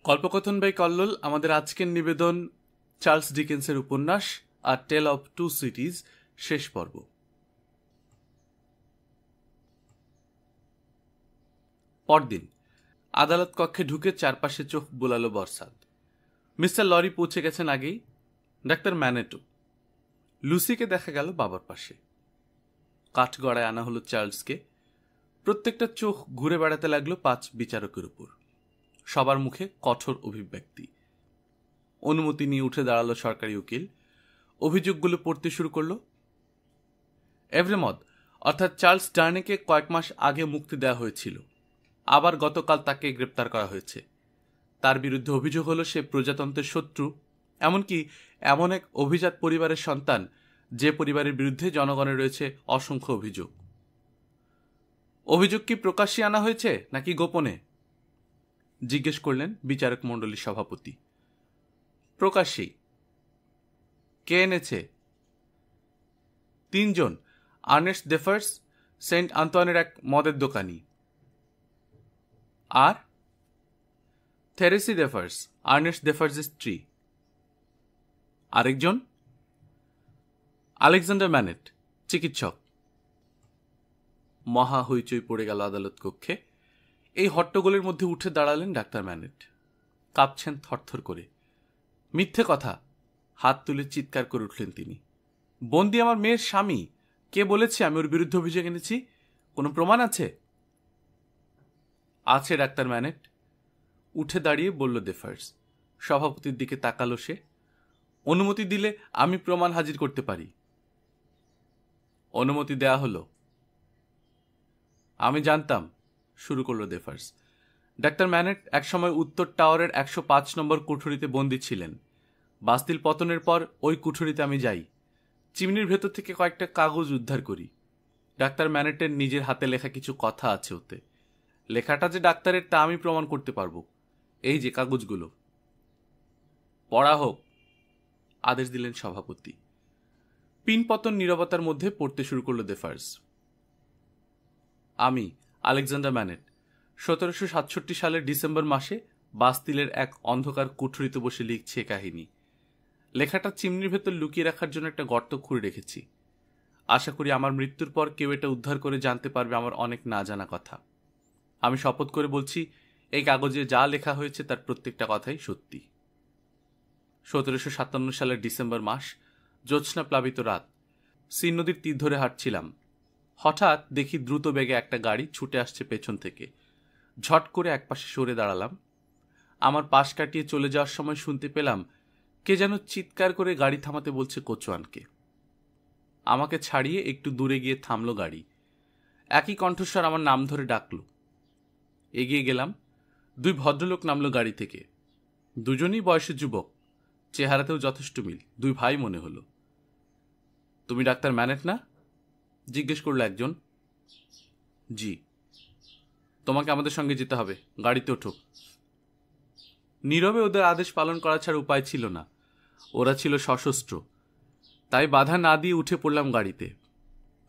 কল্পকথন by Kallol আমাদের আজকের নিবেদন চার্লস ডিকেন্সের উপন্যাস আ টেল অফ টু সিটিজ শেষ পর্ব। পরদিন আদালত কক্ষে ঢুকে চারপাশে চোখ বুলালো বরসাত। মিস্টার লরি পৌঁছে গেছেন আগেই, ডাক্তার ম্যানেটো। লুসিকে দেখা গেল বাবার পাশে। কাঠগড়ায় আনা হলো চার্লসকে। প্রত্যেকটা চোখ ঘুরে বেড়াতে লাগলো 5 বিচারকের উপর। সবার মুখে কঠোর অভিব্যক্তি। অনুমতি নিয়ে উঠে দাঁড়ালো সরকারি উকিল। অভিযোগগুলো পড়তে শুরু করলো। এভরেমদ অর্থাৎ চার্লস ডার্নেকে কয়েক মাস আগে মুক্তি দেওয়া হয়েছিল। আবার গতকাল তাকে গ্রেপ্তার করা হয়েছে। তার বিরুদ্ধে অভিযোগ হলো সে প্রজাতন্ত্রের শত্রু, এমনকি এমন এক অভিজাত পরিবারের সন্তান যে পরিবারের বিরুদ্ধে জনগণের রয়েছে অসংখ্য অভিযোগ। অভিযোগ কি প্রকাশ্যে আনা হয়েছে নাকি গোপনে? জিজ্ঞেস করলেন বিচারক মণ্ডলীর সভাপতি। প্রকাশ্যেই। কে এনেছে? 3 জন। আর্নেস্ট ডেফার্স, সেন্ট আন্তোয়ানের এক মদের দোকানি। আর থেরেসি ডেফার্স, আর্নেস্ট ডেফার্সের স্ত্রী। আরেকজন আলেকজান্ডার ম্যানেট, চিকিৎসক। মহা হইচই পড়ে গেল আদালত কক্ষে। এই হট্টগোলের মধ্যে উঠে দাঁড়ালেন ডাক্তার ম্যানেট। কাঁপছেন থরথর করে। মিথ্যে কথা! হাত তুলে চিৎকার করে উঠলেন তিনি। বন্দি আমার মেয়ের স্বামী। কে বলেছে আমি ওর বিরুদ্ধে অভিযোগ এনেছি? কোনো প্রমাণ আছে? আছে ডাক্তার ম্যানেট। উঠে দাঁড়িয়ে বলল ডেফার্স। সভাপতির দিকে তাকালো সে। অনুমতি দিলে আমি প্রমাণ হাজির করতে পারি। অনুমতি দেয়া হলো। আমি জানতাম, শুরু করলো ডেফার্স। ডাক্তার ম্যানেট একসময় উত্তর টাওয়ারের 105 নম্বর কুঠুরিতে বন্দী ছিলেন। বাস্তিল পতনের পর ওই কুঠুরিতে আমি যাই। চিমনির ভেতর থেকে কয়েকটা কাগজ উদ্ধার করি। ডাক্তার ম্যানেটের নিজের হাতে লেখা কিছু কথা আছে ওতে। লেখাটা যে ডাক্তারের তা আমি প্রমাণ করতে পারবো। এই যে কাগজগুলো। পড়া হোক, আদেশ দিলেন সভাপতি। পিনপতন নীরবতার মধ্যে পড়তে শুরু করলো ডেফার্স। আমি আলেকজান্ডার ম্যানেট 1767 সালের ডিসেম্বর মাসে বাস্তিলের এক অন্ধকার কুঠুরিতে বসে লিখছে কাহিনী। লেখাটা চিমনির ভেতর লুকিয়ে রাখার জন্য একটা গর্ত খুঁড়ে রেখেছি। আশা করি আমার মৃত্যুর পর কেউ এটা উদ্ধার করে জানতে পারবে আমার অনেক না জানা কথা। আমি শপথ করে বলছি, এই কাগজে যা লেখা হয়েছে তার প্রত্যেকটা কথাই সত্যি। 1757 সালের ডিসেম্বর মাস, জ্যোৎস্না প্লাবিত রাত। সিন নদীর তীর ধরে হাঁটছিলাম। হঠাৎ দেখি দ্রুত বেগে একটা গাড়ি ছুটে আসছে পেছন থেকে। ঝট করে একপাশে সরে দাঁড়ালাম। আমার পাশ কাটিয়ে চলে যাওয়ার সময় শুনতে পেলাম কে যেন চিৎকার করে গাড়ি থামাতে বলছে কোচওয়ানকে। আমাকে ছাড়িয়ে একটু দূরে গিয়ে থামলো গাড়ি। একই কণ্ঠস্বর আমার নাম ধরে ডাকলো। এগিয়ে গেলাম। 2 ভদ্রলোক নামলো গাড়ি থেকে। দুজনই বয়সে যুবক, চেহারাতেও যথেষ্ট মিল। 2 ভাই মনে হলো। তুমি ডাক্তার ম্যানেট না? জিজ্ঞেস করলো একজন। জি। তোমাকে আমাদের সঙ্গে যেতে হবে, গাড়িতে ওঠো। নীরবে ওদের আদেশ পালন করা ছাড়া উপায় ছিল না। ওরা ছিল সশস্ত্র। তাই বাধা না দিয়ে উঠে পড়লাম গাড়িতে।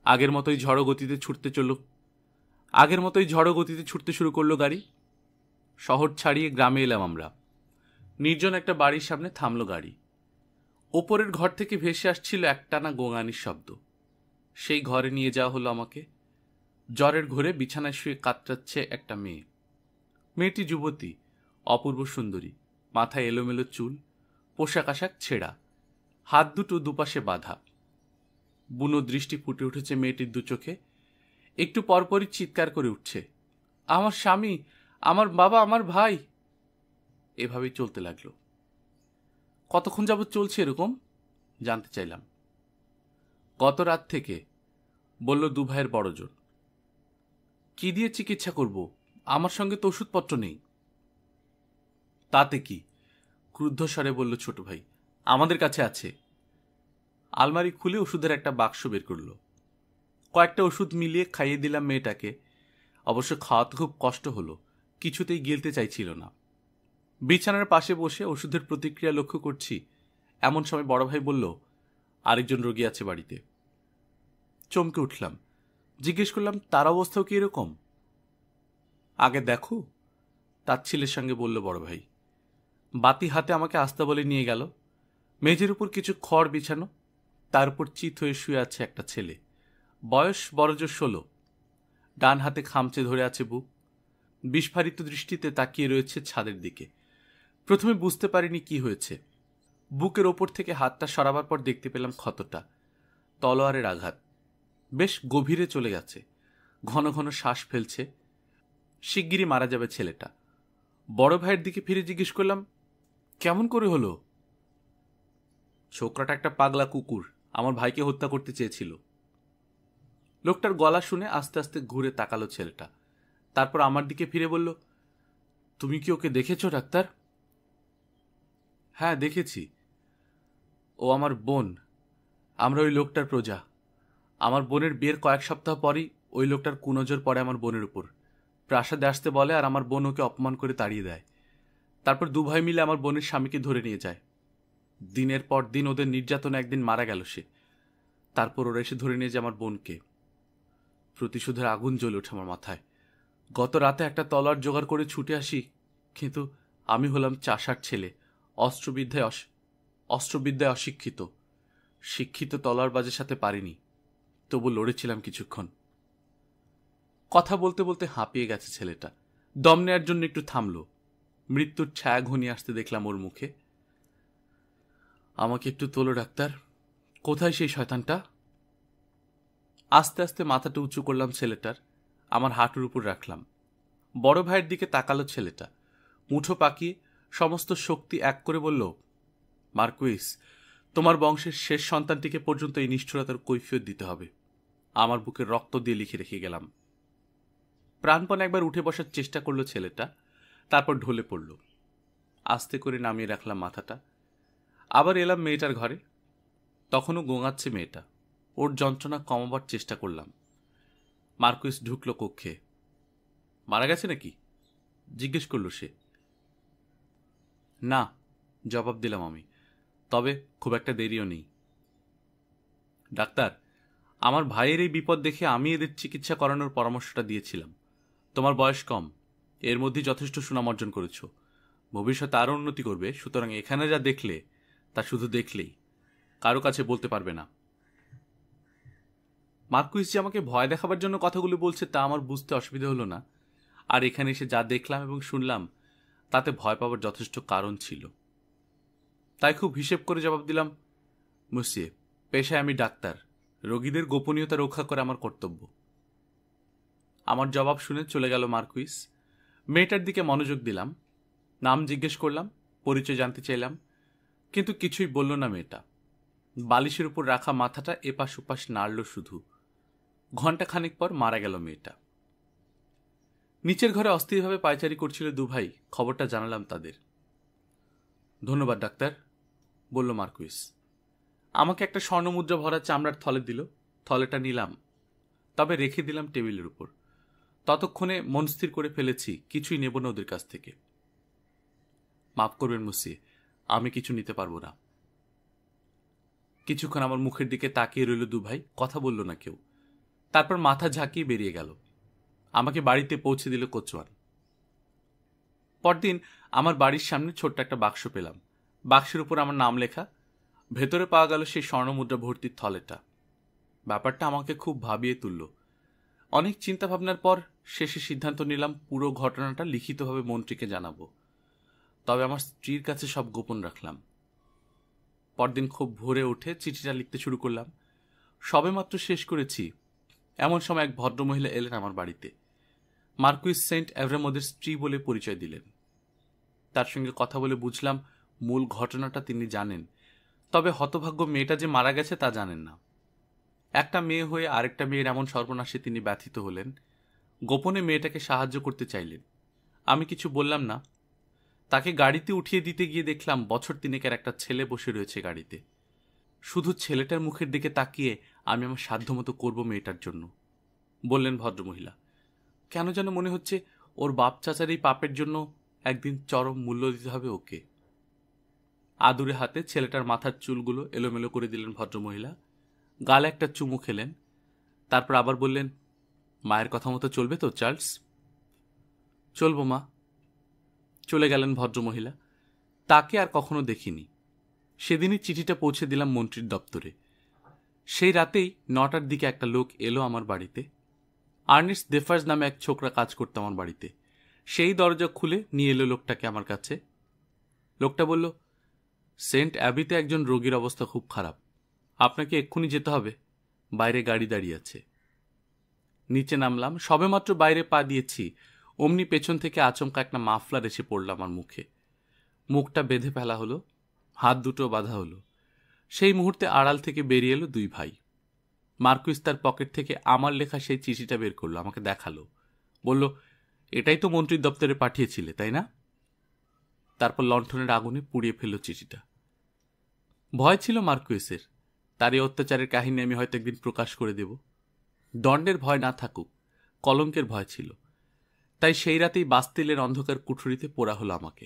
আগের মতোই ঝড়ো গতিতে ছুটতে শুরু করলো গাড়ি। শহর ছাড়িয়ে গ্রামে এলাম আমরা। নির্জন একটা বাড়ির সামনে থামলো গাড়ি। ওপরের ঘর থেকে ভেসে আসছিল একটানা গোঙানির শব্দ। সেই ঘরে নিয়ে যাওয়া হলো আমাকে। জ্বরের ঘোরে বিছানায় শুয়ে কাতরাচ্ছে একটা মেয়ে। মেয়েটি যুবতী, অপূর্ব সুন্দরী। মাথায় এলোমেলো চুল, পোশাক আশাক ছেঁড়া, হাত দুটো দুপাশে বাঁধা। বুনো দৃষ্টি ফুটে উঠেছে মেয়েটির 2 চোখে। একটু পরপরই চিৎকার করে উঠছে, আমার স্বামী, আমার বাবা, আমার ভাই। এভাবেই চলতে লাগলো। কতক্ষণ যাবৎ চলছে এরকম? জানতে চাইলাম। গত রাত থেকে, বলল 2 ভাইয়ের বড়জন। কি দিয়ে চিকিৎসা করব? আমার সঙ্গে তো ওষুধপত্র নেই। তাতে কি? ক্রুদ্ধ স্বরে বলল ছোট ভাই। আমাদের কাছে আছে। আলমারি খুলে ওষুধের একটা বাক্স বের করলো। কয়েকটা ওষুধ মিলিয়ে খাইয়ে দিলাম মেয়েটাকে। অবশ্য খাওয়াতে খুব কষ্ট হলো, কিছুতেই গিলতে চাইছিল না। বিছানার পাশে বসে ওষুধের প্রতিক্রিয়া লক্ষ্য করছি। এমন সময় বড় ভাই বলল, আরেকজন রোগী আছে বাড়িতে। চমকে উঠলাম। জিজ্ঞেস করলাম, তার অবস্থাও কি এরকম? আগে দেখো, তাচ্ছিলের সঙ্গে বলল বড় ভাই। বাতি হাতে আমাকে আস্তাবলে নিয়ে গেল। মেঝের উপর কিছু খড় বিছানো, তার উপর চিত হয়ে শুয়ে আছে একটা ছেলে, বয়স বড়জোর 16। ডান হাতে খামচে ধরে আছে বুক, বিস্ফারিত দৃষ্টিতে তাকিয়ে রয়েছে ছাদের দিকে। প্রথমে বুঝতে পারিনি কি হয়েছে। বুকের ওপর থেকে হাতটা সরাবার পর দেখতে পেলাম ক্ষতটা, তলোয়ারের আঘাত, বেশ গভীরে চলে গেছে। ঘন ঘন শ্বাস ফেলছে। শিগগিরই মারা যাবে ছেলেটা। বড় ভাইয়ের দিকে ফিরে জিজ্ঞেস করলাম, কেমন করে হলো? ছোকরাটা একটা পাগলা কুকুর, আমার ভাইকে হত্যা করতে চেয়েছিল। লোকটার গলা শুনে আস্তে আস্তে ঘুরে তাকালো ছেলেটা, তারপর আমার দিকে ফিরে বলল, তুমি কি ওকে দেখেছো ডাক্তার? হ্যাঁ, দেখেছি। ও আমার বোন, আমরা ওই লোকটার প্রজা। আমার বোনের বিয়ের কয়েক সপ্তাহ পরই ওই লোকটার কুনজর পড়ে আমার বোনের উপর। প্রাসাদে আসতে বলে আর আমার বোন ওকে অপমান করে তাড়িয়ে দেয়। তারপর দু ভাই মিলে আমার বোনের স্বামীকে ধরে নিয়ে যায়। দিনের পর দিন ওদের নির্যাতনে একদিন মারা গেল সে। তারপর ওরা এসে ধরে নিয়ে যায় আমার বোনকে। প্রতিশোধের আগুন জ্বলে ওঠে আমার মাথায়। গত রাতে একটা তলোয়ার জোগাড় করে ছুটে আসি, কিন্তু আমি হলাম চাষার ছেলে, অস্ত্রবিদ্যায় অশিক্ষিত। শিক্ষিত তলোয়ারবাজের সাথে পারিনি, তবু লড়েছিলাম কিছুক্ষণ। কথা বলতে বলতে হাঁপিয়ে গেছে ছেলেটা, দম নেয়ার জন্য একটু থামল। মৃত্যুর ছায়া ঘনিয়ে আসতে দেখলাম ওর মুখে। আমাকে একটু তোলো ডাক্তার, কোথায় সেই শয়তানটা? আস্তে আস্তে মাথাটা উঁচু করলাম ছেলেটার, আমার হাঁটুর উপর রাখলাম। বড় ভাইয়ের দিকে তাকালো ছেলেটা, মুঠো পাকিয়ে সমস্ত শক্তি এক করে বলল, মার্কুইস, তোমার বংশের শেষ সন্তানটিকে পর্যন্ত এই নিষ্ঠুরতার কৈফিয়ত দিতে হবে। আমার বুকের রক্ত দিয়ে লিখে রেখে গেলাম। প্রাণপণে একবার উঠে বসার চেষ্টা করলো ছেলেটা, তারপর ঢলে পড়ল। আস্তে করে নামিয়ে রাখলাম মাথাটা। আবার এলাম মেয়েটার ঘরে। তখনও গোঙাচ্ছে মেয়েটা। ওর যন্ত্রণা কমাবার চেষ্টা করলাম। মার্কুইস ঢুকলো কক্ষে। মারা গেছে নাকি জিজ্ঞেস করলো সে। না, জবাব দিলাম আমি, তবে খুব একটা দেরিও নেই। ডাক্তার, আমার ভাইয়ের এই বিপদ দেখে আমি এদের চিকিৎসা করানোর পরামর্শটা দিয়েছিলাম। তোমার বয়স কম, এর মধ্যে যথেষ্ট সুনাম অর্জন করেছ, ভবিষ্যতে আরও উন্নতি করবে। সুতরাং এখানে যা দেখলে তা শুধু দেখলেই, কারো কাছে বলতে পারবে না। মার্কুইস যে আমাকে ভয় দেখাবার জন্য কথাগুলো বলছে তা আমার বুঝতে অসুবিধা হলো না। আর এখানে এসে যা দেখলাম এবং শুনলাম তাতে ভয় পাবার যথেষ্ট কারণ ছিল। তাই খুব হিসেব করে জবাব দিলাম, মুসিয়ে, পেশায় আমি ডাক্তার, রোগীদের গোপনীয়তা রক্ষা করে আমার কর্তব্য। আমার জবাব শুনে চলে গেল মার্কুইস। মেয়েটার দিকে মনোযোগ দিলাম, নাম জিজ্ঞেস করলাম, পরিচয় জানতে চাইলাম, কিন্তু কিছুই বলল না মেয়েটা। বালিশের উপর রাখা মাথাটা এপাশ ওপাশ নাড়ল শুধু। ঘণ্টাখানিক পর মারা গেল মেয়েটা। নিচের ঘরে অস্থিরভাবে পায়চারি করছিল দু ভাই, খবরটা জানালাম তাদের। ধন্যবাদ ডাক্তার, বলল মার্কুইস। আমাকে একটা স্বর্ণমুদ্রা ভরা চামড়ার থলে দিল। থলেটা নিলাম, তবে রেখে দিলাম টেবিলের উপর। ততক্ষণে মন স্থির করে ফেলেছি কিছুই নেব না ওদের কাছ থেকে। মাফ করবেন মুসি, আমি কিছু নিতে পারবো না। কিছুক্ষণ আমার মুখের দিকে তাকিয়ে রইল দু ভাই, কথা বলল না কেউ। তারপর মাথা ঝাঁকিয়ে বেরিয়ে গেল। আমাকে বাড়িতে পৌঁছে দিল কোচওয়ান। পরদিন আমার বাড়ির সামনে ছোট্ট একটা বাক্স পেলাম। বাক্সের উপর আমার নাম লেখা, ভেতরে পাওয়া গেল সেই স্বর্ণমুদ্রা ভর্তির থলেটা। ব্যাপারটা আমাকে খুব ভাবিয়ে তুলল। অনেক চিন্তা ভাবনার পর শেষে সিদ্ধান্ত নিলাম পুরো ঘটনাটা লিখিতভাবে মন্ত্রীকে জানাবো। তবে আমার স্ত্রীর কাছে সব গোপন রাখলাম। পরদিন খুব ভোরে উঠে চিঠিটা লিখতে শুরু করলাম। সবেমাত্র শেষ করেছি, এমন সময় এক ভদ্রমহিলা এলেন আমার বাড়িতে। মার্কুইস সেন্ট অ্যাভ্রামোদের স্ত্রী বলে পরিচয় দিলেন। তার সঙ্গে কথা বলে বুঝলাম মূল ঘটনাটা তিনি জানেন, তবে হতভাগ্য মেয়েটা যে মারা গেছে তা জানেন না। একটা মেয়ে হয়ে আরেকটা মেয়ের এমন সর্বনাশে তিনি ব্যথিত হলেন। গোপনে মেয়েটাকে সাহায্য করতে চাইলেন। আমি কিছু বললাম না। তাকে গাড়িতে উঠিয়ে দিতে গিয়ে দেখলাম বছর তিনেকের একটা ছেলে বসে রয়েছে গাড়িতে। শুধু ছেলেটার মুখের দিকে তাকিয়ে আমি আমার সাধ্যমতো করব মেয়েটার জন্য, বললেন ভদ্রমহিলা। কেন যেন মনে হচ্ছে ওর বাপ চাচার এই পাপের জন্য একদিন চরম মূল্য দিতে হবে ওকে। আদুরে হাতে ছেলেটার মাথার চুলগুলো এলোমেলো করে দিলেন ভদ্রমহিলা, গালে একটা চুমু খেলেন। তারপর আবার বললেন, মায়ের কথা মতো চলবে তো চার্লস? চলবো মা। চলে গেলেন ভদ্রমহিলা। তাকে আর কখনো দেখিনি। সেদিনই চিঠিটা পৌঁছে দিলাম মন্ত্রীর দপ্তরে। সেই রাতেই 9টার দিকে একটা লোক এলো আমার বাড়িতে। আর্নেস্ট ডেফার্স নামে এক ছোকরা কাজ করতো আমার বাড়িতে। সেই দরজা খুলে নিয়ে এলো লোকটাকে আমার কাছে। লোকটা বলল, সেন্ট অ্যাবিতে একজন রোগীর অবস্থা খুব খারাপ, আপনাকে এক্ষুনি যেতে হবে, বাইরে গাড়ি দাঁড়িয়ে আছে। নিচে নামলাম, সবেমাত্র বাইরে পা দিয়েছি অমনি পেছন থেকে আচমকা একটা মাফলার এসে পড়ল আমার মুখে। মুখটা বেঁধে ফেলা হলো, হাত দুটো বাঁধা হলো। সেই মুহূর্তে আড়াল থেকে বেরিয়ে এলো 2 ভাই। মার্কুইস তার পকেট থেকে আমার লেখা সেই চিঠিটা বের করলো, আমাকে দেখালো, বলল, এটাই তো মন্ত্রীর দপ্তরে পাঠিয়েছিলে, তাই না? তারপর লণ্ঠনের আগুনে পুড়িয়ে ফেলল চিঠিটা। ভয় ছিল মার্কুইসের, তার এই অত্যাচারের কাহিনী আমি হয়তো একদিন প্রকাশ করে দেব। দণ্ডের ভয় না থাকুক, কলঙ্কের ভয় ছিল। তাই সেই রাতেই বাস্তিলের অন্ধকার কুঠুরিতে পোড়া হলো আমাকে।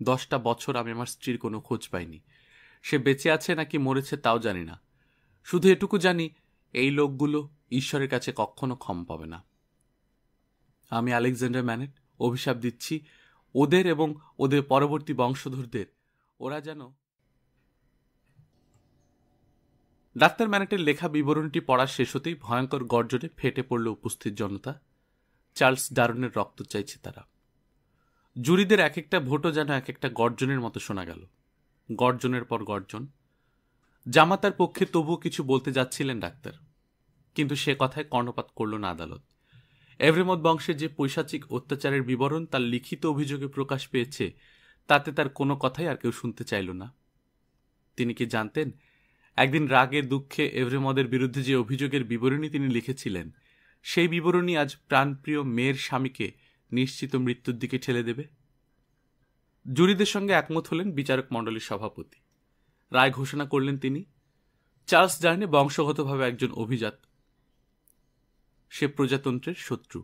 10টা বছর আমি আমার স্ত্রীর কোনো খোঁজ পাইনি। সে বেঁচে আছে নাকি মরেছে তাও জানি না। শুধু এটুকু জানি, এই লোকগুলো ঈশ্বরের কাছে কখনো ক্ষমা পাবে না। আমি আলেকজান্ডার ম্যানেট অভিশাপ দিচ্ছি ওদের এবং ওদের পরবর্তী বংশধরদের, ওরা যেন। ডাক্তার ম্যানেটের লেখা বিবরণটি পড়া শেষ হতেই ভয়ঙ্কর গর্জনে ফেটে পড়ল উপস্থিত জনতা। চার্লস ডারউইনের রক্ত চাইছে তারা। জুরিদের এক একটা ভোটও যেন এক একটা গর্জনের মতো শোনা গেল। গর্জনের পর গর্জন। জামাতার পক্ষে তবুও কিছু বলতে যাচ্ছিলেন ডাক্তার, কিন্তু সে কথায় কর্ণপাত করল না আদালত। এভরেমথ বংশের যে পৈশাচিক অত্যাচারের বিবরণ তার লিখিত অভিযোগে প্রকাশ পেয়েছে, তাতে তার কোনো কথাই আর কেউ শুনতে চাইল না। তিনি কি জানতেন, একদিন রাগে দুঃখে এভরেমথের বিরুদ্ধে যে অভিযোগের বিবরণী তিনি লিখেছিলেন, সেই বিবরণী আজ প্রাণপ্রিয় মেয়ের স্বামীকে নিশ্চিত মৃত্যুর দিকে ঠেলে দেবে? জুরিদের সঙ্গে একমত হলেন বিচারক মণ্ডলীর সভাপতি। রায় ঘোষণা করলেন তিনি, চার্লস ডারউইন বংশগতভাবে একজন অভিজাত। সে প্রজাতন্ত্রের শত্রু।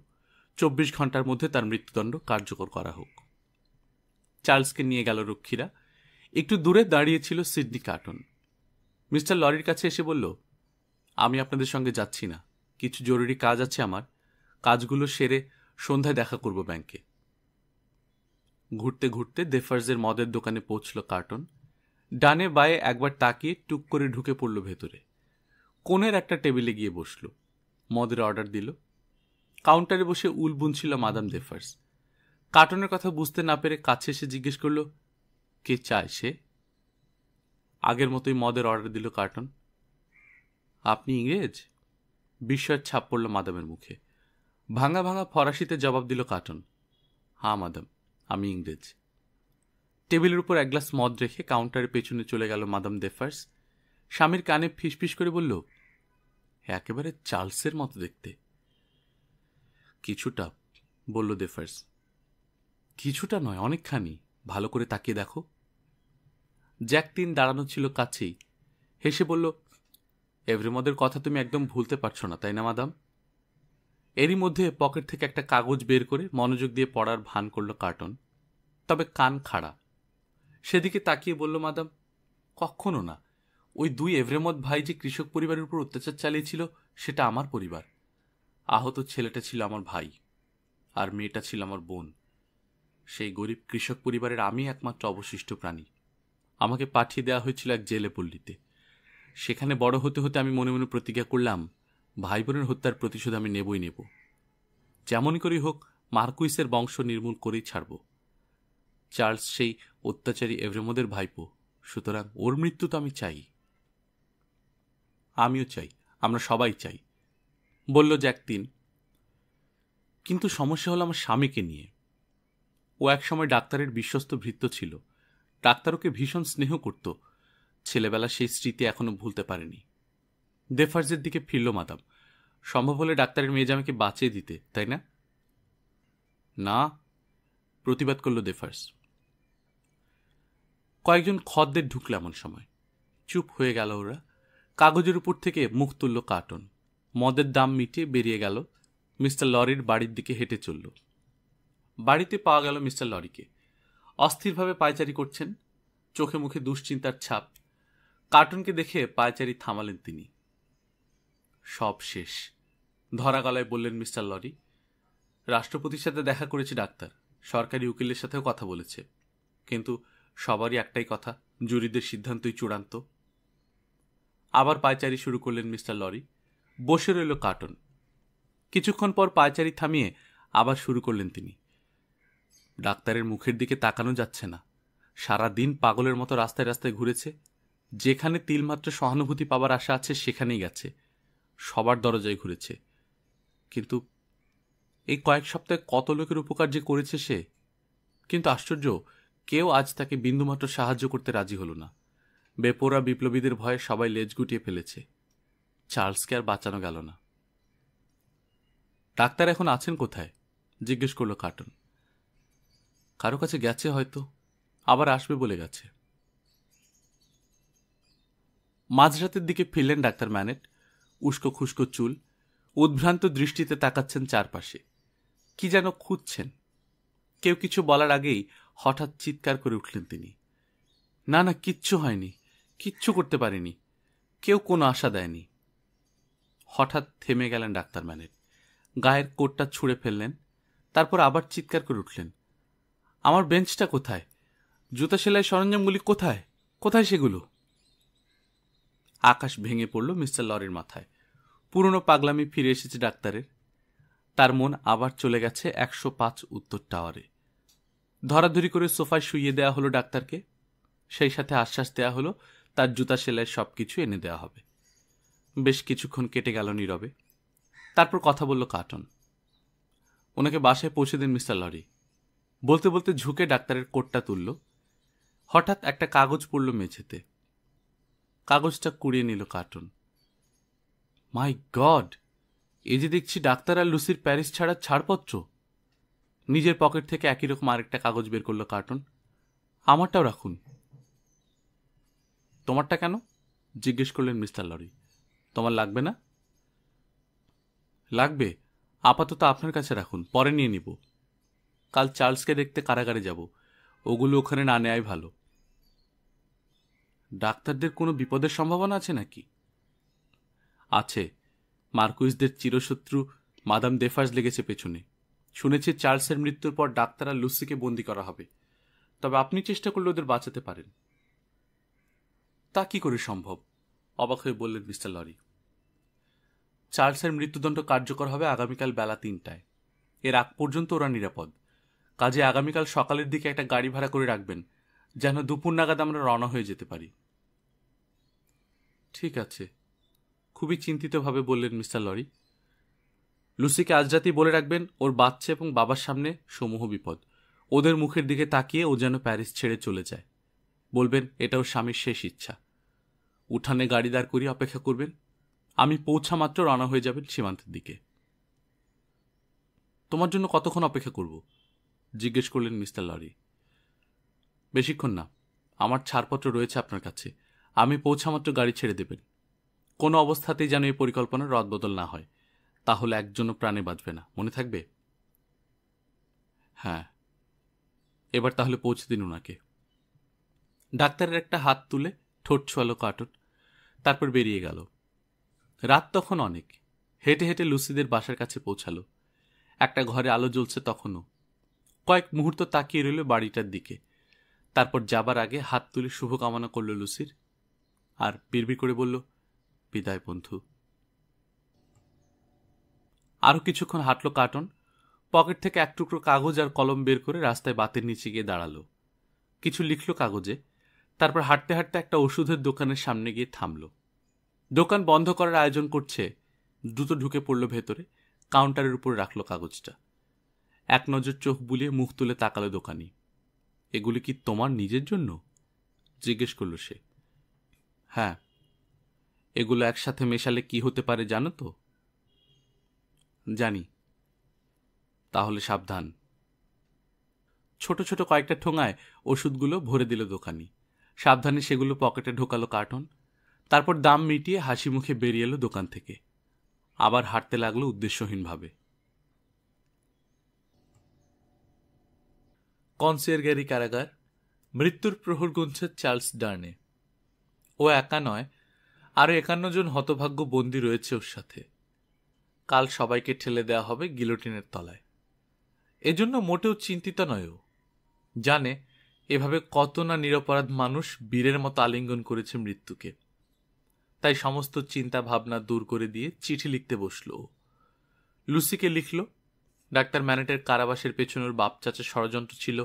24 ঘন্টার মধ্যে তার মৃত্যুদণ্ড কার্যকর করা হোক। চার্লসকে নিয়ে গেল রক্ষীরা। একটু দূরে দাঁড়িয়েছিল সিডনি কার্টন। মিস্টার লরির কাছে এসে বলল, আমি আপনাদের সঙ্গে যাচ্ছি না, কিছু জরুরি কাজ আছে আমার। কাজগুলো সেরে সন্ধ্যায় দেখা করব ব্যাংকে। ঘুরতে ঘুরতে ডেফার্সের মদের দোকানে পৌঁছল কার্টন। ডানে বায়ে একবার তাকিয়ে টুক করে ঢুকে পড়ল ভেতরে। কোণের একটা টেবিলে গিয়ে বসল, মদের অর্ডার দিল। কাউন্টারে বসে উল বুনছিল মাদাম ডেফার্স। কার্টনের কথা বুঝতে না পেরে কাছে এসে জিজ্ঞেস করল, কে চায় সে? আগের মতোই মদের অর্ডার দিল কার্টন। আপনি ইংরেজ? বিস্ময়ের ছাপ পড়ল মাদামের মুখে। ভাঙা ভাঙা ফরাসিতে জবাব দিল কার্টন, হ্যাঁ মাদাম, আমি ইংরেজ। টেবিলের উপর এক গ্লাস মদ রেখে কাউন্টারের পেছনে চলে গেল মাদাম ডেফার্স। স্বামীর কানে ফিসফিস করে বলল, একেবারে চার্লসের মতো দেখতে। কিছুটা, বলল ডেফার্স। কিছুটা নয়, অনেকখানি, ভালো করে তাকিয়ে দেখো। জ্যাকটিন দাঁড়ানো ছিল কাছেই, হেসে বলল, এভরেমথের কথা তুমি একদম ভুলতে পারছো না, তাই না মাদাম? এরই মধ্যে পকেট থেকে একটা কাগজ বের করে মনোযোগ দিয়ে পড়ার ভান করল কার্টন, তবে কান খাড়া। সেদিকে তাকিয়ে বলল, মাদাম, কখনো না। ওই 2 এভরেমথ ভাই যে কৃষক পরিবারের উপর অত্যাচার চালিয়েছিল, সেটা আমার পরিবার। আহত ছেলেটা ছিল আমার ভাই, আর মেয়েটা ছিল আমার বোন। সেই গরিব কৃষক পরিবারের আমি একমাত্র অবশিষ্ট প্রাণী। আমাকে পাঠিয়ে দেওয়া হয়েছিল এক জেলে পল্লীতে। সেখানে বড় হতে হতে আমি মনে মনে প্রতিজ্ঞা করলাম, ভাই বোনের হত্যার প্রতিশোধ আমি নেবই নেব। যেমনই করেই হোক মার্কুইসের বংশ নির্মূল করেই ছাড়ব। চার্লস সেই অত্যাচারী এভরেমথের ভাইপো, সুতরাং ওর মৃত্যু তো আমি চাই। আমিও চাই, আমরা সবাই চাই, বলল জ্যাকটিন। কিন্তু সমস্যা হলো আমার স্বামীকে নিয়ে। ও একসময় ডাক্তারের বিশ্বস্ত ভৃত্য ছিল। ডাক্তার ওকে ভীষণ স্নেহ করত। ছেলেবেলা সেই স্মৃতি এখনো ভুলতে পারেনি। ডেফার্সের দিকে ফিরল মাদাম। সম্ভব হলে ডাক্তারের মেয়েজামাকে বাঁচিয়ে দিতে, তাই না? না, প্রতিবাদ করল ডেফার্স। কয়েকজন খদ্দের ঢুকল এমন সময়। চুপ হয়ে গেল ওরা। কাগজের উপর থেকে মুখ তুলল কার্টন। মদের দাম মিটিয়ে বেরিয়ে গেল। মিস্টার লরির বাড়ির দিকে হেঁটে চলল। বাড়িতে পাওয়া গেল মিস্টার লরিকে। অস্থিরভাবে পায়চারি করছেন, চোখে মুখে দুশ্চিন্তার ছাপ। কার্টনকে দেখে পায়চারি থামালেন তিনি। সব শেষ, ধরা গলায় বললেন মিস্টার লরি। রাষ্ট্রপতির সাথে দেখা করেছে ডাক্তার, সরকারি উকিলের সাথেও কথা বলেছে। কিন্তু সবারই একটাই কথা, জুরিদের সিদ্ধান্তই চূড়ান্ত। আবার পায়চারি শুরু করলেন মিস্টার লরি। বসে রইল কার্টন। কিছুক্ষণ পর পায়চারি থামিয়ে আবার শুরু করলেন তিনি। ডাক্তারের মুখের দিকে তাকানো যাচ্ছে না। সারা দিন পাগলের মতো রাস্তায় রাস্তায় ঘুরেছে। যেখানে তিলমাত্র সহানুভূতি পাবার আশা আছে সেখানেই গেছে, সবার দরজায় ঘুরেছে। কিন্তু এই কয়েক সপ্তাহে কত লোকের উপকার যে করেছে সে! কিন্তু আশ্চর্য, কেউ আজ তাকে বিন্দুমাত্র সাহায্য করতে রাজি হল না। বেপরোয়া বিপ্লবীদের ভয়ে সবাই লেজ গুটিয়ে ফেলেছে। চার্লসকে আর বাঁচানো গেল না। ডাক্তার এখন আছেন কোথায়? জিজ্ঞেস করল কার্টন। কারো কাছে গেছে হয়তো, আবার আসবে বলে গেছে। মাঝরাতের দিকে ফিরলেন ডাক্তার ম্যানেট। উস্কো খুস্কো চুল, উদ্ভ্রান্ত দৃষ্টিতে তাকাচ্ছেন চারপাশে। কি যেন খুঁজছেন। কেউ কিছু বলার আগেই হঠাৎ চিৎকার করে উঠলেন তিনি। না না, কিচ্ছু হয়নি, কিচ্ছু করতে পারিনি, কেউ কোনো আশা দেয়নি। হঠাৎ থেমে গেলেন ডাক্তার ম্যানেট। গায়ের কোটটা ছুঁড়ে ফেললেন। তারপর আবার চিৎকার করে উঠলেন, আমার বেঞ্চটা কোথায়? জুতা সেলাই সরঞ্জামগুলি কোথায়? কোথায় সেগুলো? আকাশ ভেঙে পড়ল মিস্টার লরির মাথায়। পুরনো পাগলামি ফিরে এসেছে ডাক্তারের। তার মন আবার চলে গেছে 105 উত্তর টাওয়ারে। ধরাধরি করে সোফায় শুইয়ে দেওয়া হলো ডাক্তারকে। সেই সাথে আশ্বাস দেওয়া হলো তার জুতা সেলাইয়ের সবকিছু এনে দেওয়া হবে। বেশ কিছুক্ষণ কেটে গেল নীরবে। তারপর কথা বলল কার্টন। ওনাকে বাসায় পৌঁছে দিন মিস্টার লরি। বলতে বলতে ঝুঁকে ডাক্তারের কোটটা তুলল। হঠাৎ একটা কাগজ পড়ল মেঝেতে। কাগজটা কুড়িয়ে নিল কার্টন। মাই গড, এই যে দেখছি ডাক্তার আর লুসির প্যারিস ছাড়ার ছাড়পত্র। নিজের পকেট থেকে একই রকম আরেকটা কাগজ বের করল কার্টন। আমারটাও রাখুন। তোমারটা কেন? জিজ্ঞেস করলেন মিস্টার লরি। তোমার লাগবে না? লাগবে, আপাতত আপনার কাছে রাখুন, পরে নিয়ে নিব। কাল চার্লসকে দেখতে কারাগারে যাব, ওগুলো ওখানে না নেয়াই ভালো। ডাক্তারদের কোনো বিপদের সম্ভাবনা আছে নাকি? আছে। মার্কুইসদের চিরশত্রু মাদাম দেফার্স লেগেছে পেছনে। শুনেছি চার্লসের মৃত্যুর পর ডাক্তার আর লুসিকে বন্দি করা হবে। তবে আপনি চেষ্টা করলে ওদের বাঁচাতে পারেন। তা কি করে সম্ভব? অবাক হয়ে বললেন মিস্টার লরি। চার্লসের মৃত্যুদণ্ড কার্যকর হবে আগামীকাল বেলা 3টায়। এর আগ পর্যন্ত ওরা নিরাপদ। কাজে আগামীকাল সকালের দিকে একটা গাড়ি ভাড়া করে রাখবেন, যেন দুপুর নাগাদ আমরা রওনা হয়ে যেতে পারি। ঠিক আছে, খুবই চিন্তিতভাবে বললেন মিস্টার লরি। লুসিকে আজ রাতেই বলে রাখবেন ওর বাচ্চা এবং বাবার সামনে সমূহ বিপদ। ওদের মুখের দিকে তাকিয়ে ও যেন প্যারিস ছেড়ে চলে যায়। বলবেন এটা ওর স্বামীর শেষ ইচ্ছা। উঠানে গাড়ি দাঁড় করিয়ে অপেক্ষা করবেন। আমি পৌঁছা মাত্র রওনা হয়ে যাবেন সীমান্তের দিকে। তোমার জন্য কতক্ষণ অপেক্ষা করব? জিজ্ঞেস করলেন মিস্টার লরি। বেশিক্ষণ না, আমার ছাড়পত্র রয়েছে আপনার কাছে। আমি পৌঁছা মাত্র গাড়ি ছেড়ে দেবেন। কোনো অবস্থাতেই যেন এই পরিকল্পনার রদবদল না হয়, তাহলে একজনও প্রাণে বাঁচবে না, মনে থাকবে? হ্যাঁ। এবার তাহলে পৌঁছে দিন ওনাকে। ডাক্তারের একটা হাত তুলে ঠোঁট ছোয়ালো কার্টন, তারপর বেরিয়ে গেল। রাত তখন অনেক। হেঁটে হেঁটে লুসিদের বাসার কাছে পৌঁছালো। একটা ঘরে আলো জ্বলছে তখনও। কয়েক মুহূর্ত তাকিয়ে রইল বাড়িটার দিকে। তারপর যাবার আগে হাত তুলে শুভকামনা করল লুসির, আর বিড়বিড় করে বলল, বিদায় বন্ধু। আরও কিছুক্ষণ হাঁটল কার্টন। পকেট থেকে এক টুকরো কাগজ আর কলম বের করে রাস্তায় বাতের নিচে গিয়ে দাঁড়ালো। কিছু লিখল কাগজে। তারপর হাঁটতে হাঁটতে একটা ওষুধের দোকানের সামনে গিয়ে থামল। দোকান বন্ধ করার আয়োজন করছে। দ্রুত ঢুকে পড়ল ভেতরে। কাউন্টারের উপর রাখল কাগজটা। এক নজর চোখ বুলিয়ে মুখ তুলে তাকালো দোকানি। এগুলি কি তোমার নিজের জন্য? জিজ্ঞেস করল সে। হ্যাঁ। এগুলো একসাথে মেশালে কি হতে পারে জানো তো? জানি। তাহলে সাবধান। ছোট ছোট কয়েকটা ঠোঙায় ওষুধগুলো ভরে দিল দোকানি। সাবধানে সেগুলো পকেটে ঢোকালো কার্টন। তারপর দাম মিটিয়ে হাসি মুখে বেরিয়ে এলো দোকান থেকে। আবার হাঁটতে লাগলো উদ্দেশ্যহীনভাবে। কনসিয়ারগারি কারাগার। মৃত্যুর প্রহর গুনছে চার্লস ডার্নে। ও একা নয়, আরো 51 জন হতভাগ্য বন্দী রয়েছে ওর সাথে। কাল সবাইকে ঠেলে দেওয়া হবে গিলোটিনের তলায়। এজন্য মোটেও চিন্তিত নয় ও। জানে এভাবে কত না নিরপরাধ মানুষ বীরের মতো আলিঙ্গন করেছে মৃত্যুকে। তাই সমস্ত চিন্তা ভাবনা দূর করে দিয়ে চিঠি লিখতে বসল। লুসিকে লিখল। ডাক্তার ম্যানেটের কারাবাসের পেছনের বাপ চাচা ষড়যন্ত্র ছিল,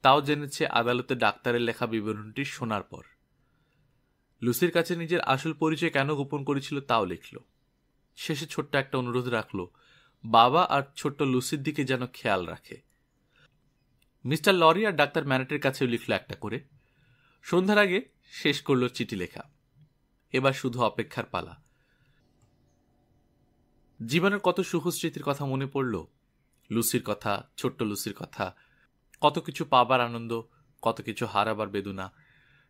তাও জেনেছে আদালতে ডাক্তারের লেখা বিবরণটি শোনার পর। লুসির কাছে নিজের আসল পরিচয় কেন গোপন করেছিল তাও লিখল। শেষে ছোট্ট একটা অনুরোধ রাখল, বাবা আর ছোট্ট লুসির দিকে যেন খেয়াল রাখে। মিস্টার লরি আর ডাক্তার ম্যানেটের কাছেও লিখল একটা করে। সন্ধ্যার আগে শেষ করল চিঠি লেখা। এবার শুধু অপেক্ষার পালা। জীবনের কত সুখস্মৃতির কথা মনে পড়ল। লুসির কথা, ছোট্ট লুসির কথা, কত কিছু পাবার আনন্দ, কত কিছু হারাবার বেদনা,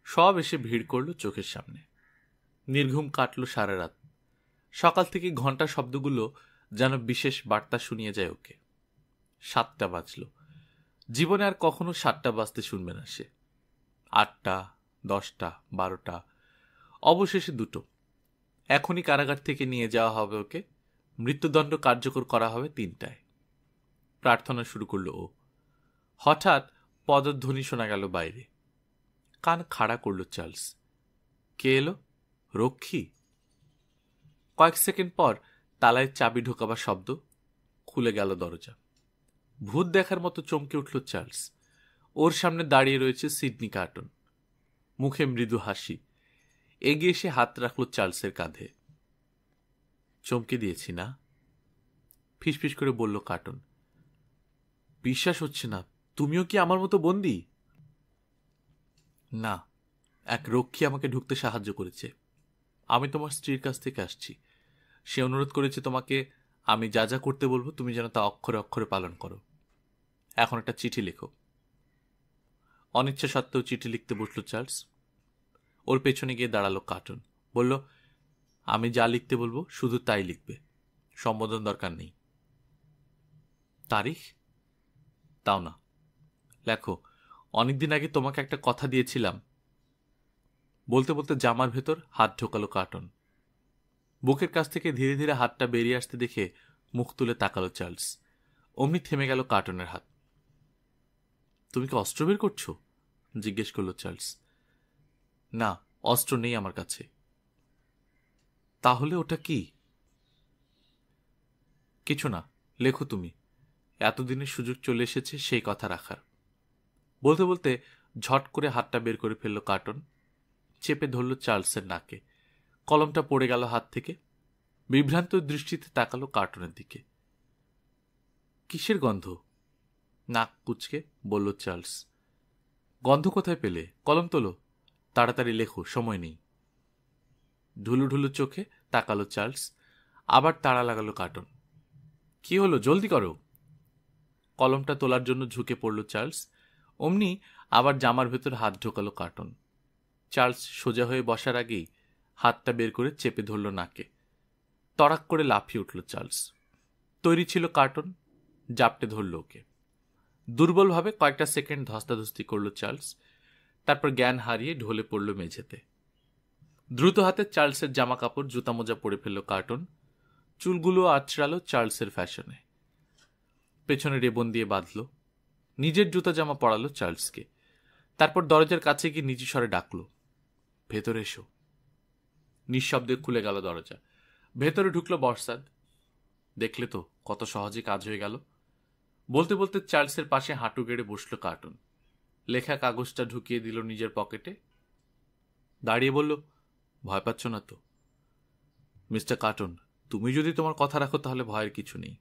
সব এসে ভিড় করল চোখের সামনে। নির্ঘুম কাটল সারা রাত। সকাল থেকে ঘন্টা শব্দগুলো যেন বিশেষ বার্তা শুনিয়ে যায় ওকে। 7টা বাজল। জীবনে আর কখনো 7টা বাজতে শুনবে না সে। 8টা, 10টা, 12টা, অবশেষে 2টো। এখনই কারাগার থেকে নিয়ে যাওয়া হবে ওকে। মৃত্যুদণ্ড কার্যকর করা হবে 3টায়। প্রার্থনা শুরু করল ও। হঠাৎ পদধ্বনি শোনা গেল বাইরে। কান খাড়া করল চার্লস। কে এলো? রক্ষী। কয়েক সেকেন্ড পর তালায় চাবি ঢোকাবার শব্দ। খুলে গেল দরজা। ভূত দেখার মতো চমকে উঠল চার্লস। ওর সামনে দাঁড়িয়ে রয়েছে সিডনি কার্টন, মুখে মৃদু হাসি। এগিয়ে এসে হাত রাখল চার্লসের কাঁধে। চমকে দিয়েছি না? ফিসফিস করে বলল কার্টন। বিশ্বাস হচ্ছে না, তুমিও কি আমার মতো বন্দী? না, এক রক্ষী আমাকে ঢুকতে সাহায্য করেছে। আমি তোমার স্ত্রীর কাছ থেকে আসছি। সে অনুরোধ করেছে তোমাকে আমি যা যা করতে বলবো তুমি যেন তা অক্ষরে অক্ষরে পালন করো। এখন একটা চিঠি লেখো। অনিচ্ছা সত্ত্বেও চিঠি লিখতে বসল চার্লস। ওর পেছনে গিয়ে দাঁড়ালো কার্টন। বলল, আমি যা লিখতে বলবো শুধু তাই লিখবে, সম্বোধন দরকার নেই। তারিখ? তাও না। লেখো, অনেকদিন আগে তোমাকে একটা কথা দিয়েছিলাম। বলতে বলতে জামার ভেতর হাত ঢোকালো কার্টন। বুকের কাছ থেকে ধীরে ধীরে হাতটা বেরিয়ে আসতে দেখে মুখ তুলে তাকালো চার্লস। অমনি থেমে গেল কার্টনের হাত। তুমি কি অস্ত্র বের করছো? জিজ্ঞেস করলো চার্লস। না, অস্ত্র নেই আমার কাছে। তাহলে ওটা কি? কিছু না, লেখো তুমি। এতদিনের সুযোগ চলে এসেছে সেই কথা রাখার। বলতে বলতে ঝট করে হাতটা বের করে ফেলল কার্টন। চেপে ধরল চার্লসের নাকে। কলমটা পড়ে গেল হাত থেকে। বিভ্রান্ত দৃষ্টিতে তাকালো কার্টনের দিকে। কিসের গন্ধ? নাক কুচকে বলল চার্লস। গন্ধ কোথায় পেলে? কলম তোলো, তাড়াতাড়ি লেখো, সময় নেই। ঢুলু ঢুলু চোখে তাকালো চার্লস। আবার তাড়া লাগালো কার্টন। কি হলো, জলদি করো। কলমটা তোলার জন্য ঝুঁকে পড়ল চার্লস। অমনি আবার জামার ভেতর হাত ঢোকালো কার্টন। চার্লস সোজা হয়ে বসার আগেই হাতটা বের করে চেপে ধরল নাকে। তড়াক করে লাফিয়ে উঠল চার্লস। তৈরি ছিল কার্টন, জাপটে ধরল ওকে। দুর্বলভাবে কয়েকটা সেকেন্ড ধস্তাধস্তি করল চার্লস। তারপর জ্ঞান হারিয়ে ঢলে পড়ল মেঝেতে। দ্রুত হাতে চার্লসের জামা কাপড় জুতা মোজা পরে ফেলল কার্টন। চুলগুলো আঁচড়ালো চার্লসের ফ্যাশনে। পেছনে রেবন দিয়ে বাঁধল। নিজের জুতা জামা পরালো চার্লসকে। তারপর দরজার কাছে গিয়ে নিচু স্বরে ডাকল, ভেতরে এসো। নিঃশব্দে খুলে গেল দরজা। ভেতরে ঢুকলো বর্ষাদ। দেখলে তো কত সহজে কাজ হয়ে গেল। বলতে বলতে চার্লসের পাশে হাঁটু গেড়ে বসল কার্টন। লেখা কাগজটা ঢুকিয়ে দিল নিজের পকেটে। দাঁড়িয়ে বলল, ভয় পাচ্ছ না তো? মিস্টার কার্টন, তুমি যদি তোমার কথা রাখো তাহলে ভয়ের কিছু নেই।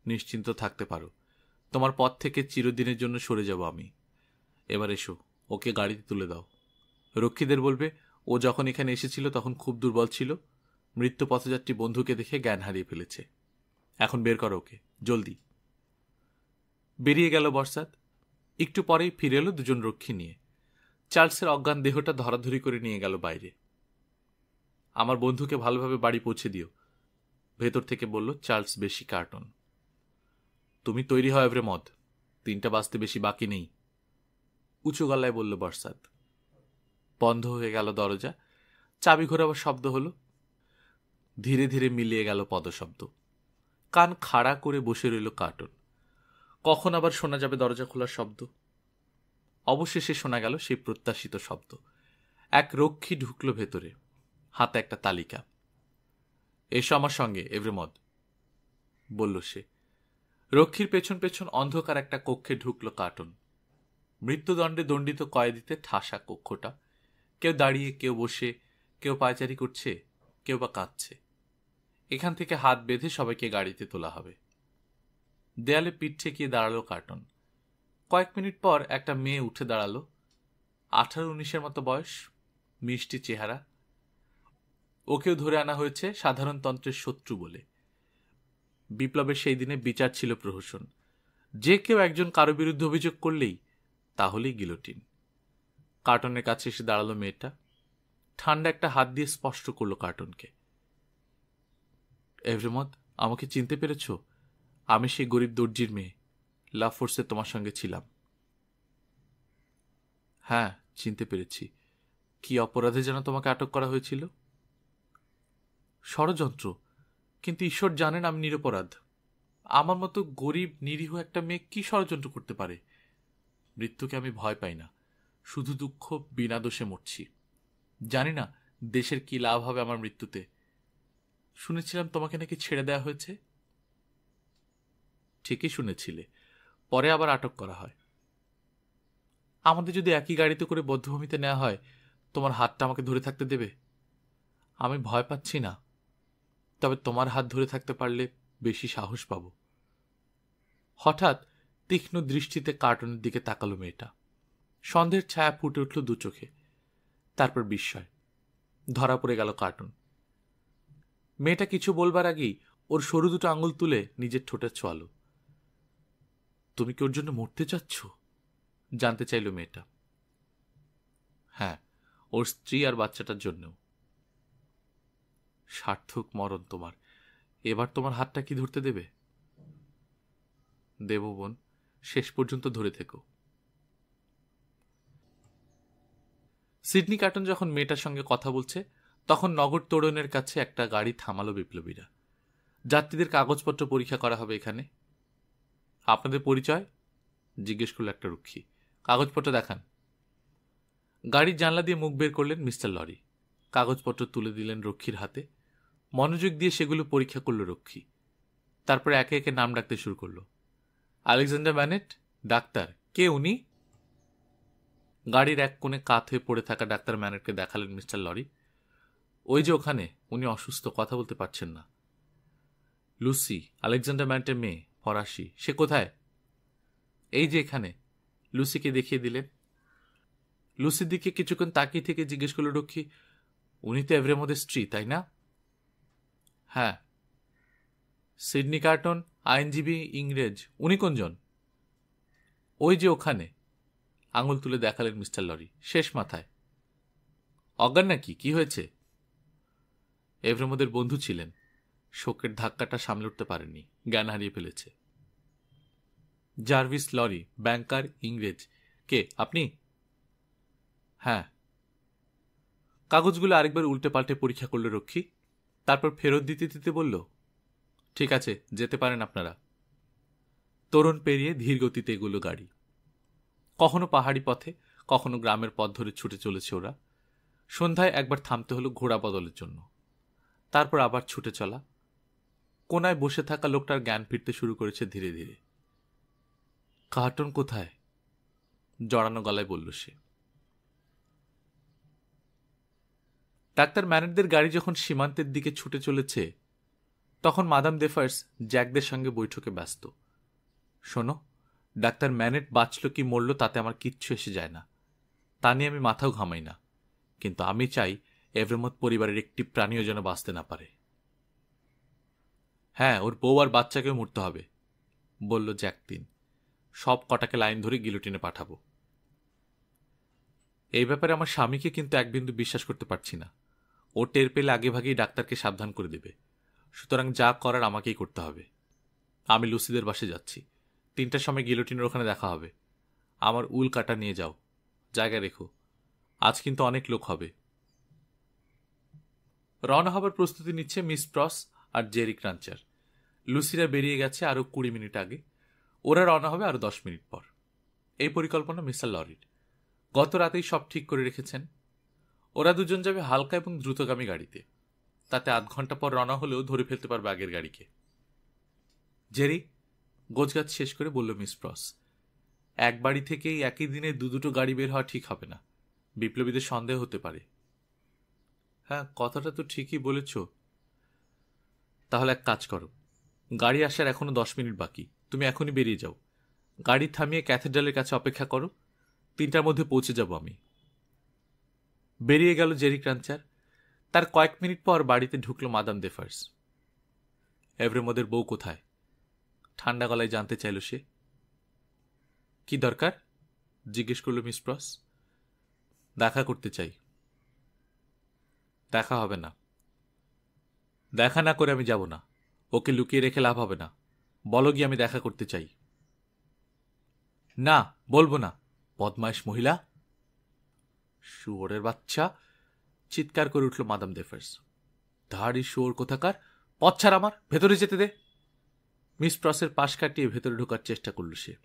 নিশ্চিন্ত থাকতে পারো, তোমার পথ থেকে চিরদিনের জন্য সরে যাব আমি। এবার এসো, ওকে গাড়িতে তুলে দাও। রক্ষীদের বলবে ও যখন এখানে এসেছিল তখন খুব দুর্বল ছিল। মৃত্যু পথযাত্রী বন্ধুকে দেখে জ্ঞান হারিয়ে ফেলেছে। এখন বের করো ওকে, জলদি। বেরিয়ে গেল বর্ষাদ। একটু পরেই ফিরে এলো দুজন রক্ষী নিয়ে। চার্লসের অজ্ঞান দেহটা ধরাধরি করে নিয়ে গেল বাইরে। আমার বন্ধুকে ভালোভাবে বাড়ি পৌঁছে দিও, ভেতর থেকে বলল চার্লস বেশি কার্টন। তুমি তৈরি হও এভরে মদ, 3টা বাজতে বেশি বাকি নেই, উঁচু গলায় বলল বর্ষাদ। বন্ধ হয়ে গেল দরজা। চাবি ঘোরাবার শব্দ হলো। ধীরে ধীরে মিলিয়ে গেল পদশব্দ। কান খাড়া করে বসে রইল কার্টন। কখন আবার শোনা যাবে দরজা খোলার শব্দ? অবশেষে শোনা গেল সেই প্রত্যাশিত শব্দ। এক রক্ষী ঢুকল ভেতরে, হাতে একটা তালিকা। এসো আমার সঙ্গে এভরিমদ, বলল সে। রক্ষীর পেছন পেছন অন্ধকার একটা কক্ষে ঢুকল কার্টন। মৃত্যুদণ্ডে দণ্ডিত কয়েদিতে ঠাসা কক্ষটা। কেউ দাঁড়িয়ে, কেউ বসে, কেউ পায়চারি করছে, কেউ বা কাঁদছে। এখান থেকে হাত বেঁধে সবাইকে গাড়িতে তোলা হবে। দেয়ালে পিঠ ঠেকিয়ে দাঁড়ালো কার্টন। কয়েক মিনিট পর একটা মেয়ে উঠে দাঁড়ালো। 18-19 মতো বয়স, মিষ্টি চেহারা। ওকেও ধরে আনা হয়েছে সাধারণতন্ত্রের শত্রু বলে। বিপ্লবের সেই দিনে বিচার ছিল প্রহসন। যে কেউ একজন কারো বিরুদ্ধে অভিযোগ করলেই তাহলেই গিলোটিন। কার্টনের কাছে এসে দাঁড়ালো মেয়েটা। ঠান্ডা একটা হাত দিয়ে স্পষ্ট করলো কার্টনকে। এভরিমদ, আমাকে চিনতে পেরেছ? আমি সেই গরিব দর্জির মেয়ে, লাভ ফোর্সে তোমার সঙ্গে ছিলাম। হ্যাঁ, চিনতে পেরেছি। কি অপরাধে যেন তোমাকে আটক করা হয়েছিল? ষড়যন্ত্র। কিন্তু ঈশ্বর জানেন আমি নিরপরাধ। আমার মতো গরিব নিরীহ একটা মেয়ে কি ষড়যন্ত্র করতে পারে? মৃত্যুকে আমি ভয় পাই না, শুধু দুঃখ, বিনা দোষে মরছি। জানি না দেশের কি লাভ হবে আমার মৃত্যুতে। শুনেছিলাম তোমাকে নাকি ছেড়ে দেওয়া হয়েছে। ঠিকই শুনেছিলে, পরে আবার আটক করা হয়। আমাদের যদি একই গাড়িতে করে বধ্যভূমিতে নেওয়া হয়, তোমার হাতটা আমাকে ধরে থাকতে দেবে? আমি ভয় পাচ্ছি না, তবে তোমার হাত ধরে থাকতে পারলে বেশি সাহস পাব। হঠাৎ তীক্ষ্ণ দৃষ্টিতে কার্টনের দিকে তাকালো মেয়েটা। সন্দেহের ছায়া ফুটে উঠল দু চোখে, তারপর বিস্ময়। ধরা পড়ে গেল কার্টন। মেয়েটা কিছু বলবার আগেই ওর সরু দুটো আঙুল তুলে নিজের ঠোঁটে ছোঁয়ালো। তুমি কি ওর জন্য মরতে চাচ্ছ? জানতে চাইল মেয়েটা। হ্যাঁ, ওর স্ত্রী আর বাচ্চাটার জন্যও। সার্থক মরণ তোমার। এবার তোমার হাতটা কি ধরতে দেবে? দেব বোন, শেষ পর্যন্ত ধরে থেকো। সিডনি কার্টন যখন মেয়েটার সঙ্গে কথা বলছে, তখন নগর তোরণের কাছে একটা গাড়ি থামালো বিপ্লবীরা। যাত্রীদের কাগজপত্র পরীক্ষা করা হবে এখানে। আপনাদের পরিচয়? জিজ্ঞেস করল একটা রক্ষী। কাগজপত্র দেখান। গাড়ির জানলা দিয়ে মুখ বের করলেন মিস্টার লরি। কাগজপত্র তুলে দিলেন রক্ষীর হাতে। মনোযোগ দিয়ে সেগুলো পরীক্ষা করল রক্ষী। তারপরে একে একে নাম ডাকতে শুরু করল। Alexander ম্যানেট, doctor. কে উনি? গাড়ির এক কোণে কাত হয়ে পড়ে থাকা ডাক্তার ম্যানেটকে দেখালেন মিস্টার লরি। ওই যে ওখানে, উনি অসুস্থ, কথা বলতে পারছেন না। লুসি, আলেকজান্ডার ম্যানেটের মেয়ে, ফরাসি। সে কোথায়? এই যে এখানে। লুসিকে দেখিয়ে দিলেন। লুসির দিকে কিছুক্ষণ তাকিয়ে থেকে জিজ্ঞেস করল রক্ষী, উনি তো এভরেমদের স্ত্রী, তাই না? হ্যাঁ। সিডনি কার্টন, আইনজীবী, ইংরেজ। উনি কোনজন? ওই যে ওখানে। আঙুল তুলে দেখালেন মিস্টার লরি, শেষ মাথায়। অজ্ঞান নাকি? কি হয়েছে? এভরেমদের বন্ধু ছিলেন, শোকের ধাক্কাটা সামলে উঠতে পারেননি, জ্ঞান হারিয়ে ফেলেছে। জার্ভিস লরি, ব্যাংকার, ইংরেজ। কে আপনি? হ্যাঁ। কাগজগুলো আরেকবার উল্টে পাল্টে পরীক্ষা করল রক্ষী। তারপর ফেরত দিতে দিতে বলল, ঠিক আছে, যেতে পারেন আপনারা। তোরণ পেরিয়ে ধীর গতিতে এগুলো গাড়ি। কখনো পাহাড়ি পথে, কখনো গ্রামের পথ ধরে ছুটে চলেছে ওরা। সন্ধ্যায় একবার থামতে হলো ঘোড়া বদলের জন্য। তারপর আবার ছুটে চলা। কোনায় বসে থাকা লোকটার জ্ঞান ফিরতে শুরু করেছে ধীরে ধীরে। কার্টন কোথায়? জড়ানো গলায় বলল সে। ডাক্তার ম্যানেটদের গাড়ি যখন সীমান্তের দিকে ছুটে চলেছে, তখন মাদাম দেফার্স জ্যাকদের সঙ্গে বৈঠকে ব্যস্ত। শোনো, ডাক্তার ম্যানেট বাঁচল কি মরল তাতে আমার কিচ্ছু এসে যায় না, তা নিয়ে আমি মাথাও ঘামাই না। কিন্তু আমি চাই এভরেমত পরিবারের একটি প্রাণীও যেন বাঁচতে না পারে। হ্যাঁ, ওর বউ আর বাচ্চাকেও মরতে হবে, বলল জ্যাক তিন। সব কটাকে লাইন ধরে গিলোটিনে পাঠাবো। এই ব্যাপারে আমার স্বামীকে কিন্তু এক বিন্দু বিশ্বাস করতে পারছি না। ও টের পেলে আগেভাগেই ডাক্তারকে সাবধান করে দেবে। সুতরাং যা করার আমাকেই করতে হবে। আমি লুসিদের বাসে যাচ্ছি। 3টার সময় গিলোটিনের ওখানে দেখা হবে। আমার উল কাটা নিয়ে যাও, জায়গায় রেখো। আজ কিন্তু অনেক লোক হবে। রওনা হবার প্রস্তুতি নিচ্ছে মিস প্রস আর জেরি ক্রাঞ্চার। লুসিরা বেরিয়ে গেছে আরও 20 মিনিট আগে। ওরা রওনা হবে আরও 10 মিনিট পর। এই পরিকল্পনা মিস্টার লরির। গত রাতেই সব ঠিক করে রেখেছেন। ওরা দুজন যাবে হালকা এবং দ্রুতগামী গাড়িতে। তাতে আধ ঘন্টা পর রওনা হলেও ধরে ফেলতে পারবে আগের গাড়িকে। জেরি, গোছগাছ শেষ করে বলল মিস প্রস। এক বাড়ি থেকেই একই দিনে দুটো গাড়ি বের হওয়া ঠিক হবে না। বিপ্লবীদের সন্দেহ হতে পারে। হ্যাঁ, কথাটা তো ঠিকই বলেছ। তাহলে এক কাজ করো, গাড়ি আসার এখনো 10 মিনিট বাকি। তুমি এখনই বেরিয়ে যাও। গাড়ি থামিয়ে ক্যাথেড্রালের কাছে অপেক্ষা করো। 3টার মধ্যে পৌঁছে যাব আমি। বেরিয়ে গেল জেরি ক্রাঞ্চার। তার কয়েক মিনিট পর বাড়িতে ঢুকলো মাদাম দেফার্স। এভরেমোদের বউ কোথায়? ঠান্ডা গলায় জানতে চাইল সে। কি দরকার? জিজ্ঞেস করল মিস প্রস। দেখা করতে চাই। দেখা হবে না। দেখা না করে আমি যাব না। ওকে লুকিয়ে রেখে লাভ হবে না। বলো গিয়ে আমি দেখা করতে চাই। না, বলবো না। বদমাইশ মহিলা। শুয়োরের বাচ্চা, চিৎকার করে উঠল মাদাম দেফার্স। ধাড়ি শুয়োর কোথাকার, পথ ছাড় আমার, ভেতরে যেতে দে। মিস প্রসের পাশ কাটিয়ে ভেতরে ঢোকার চেষ্টা করল সে।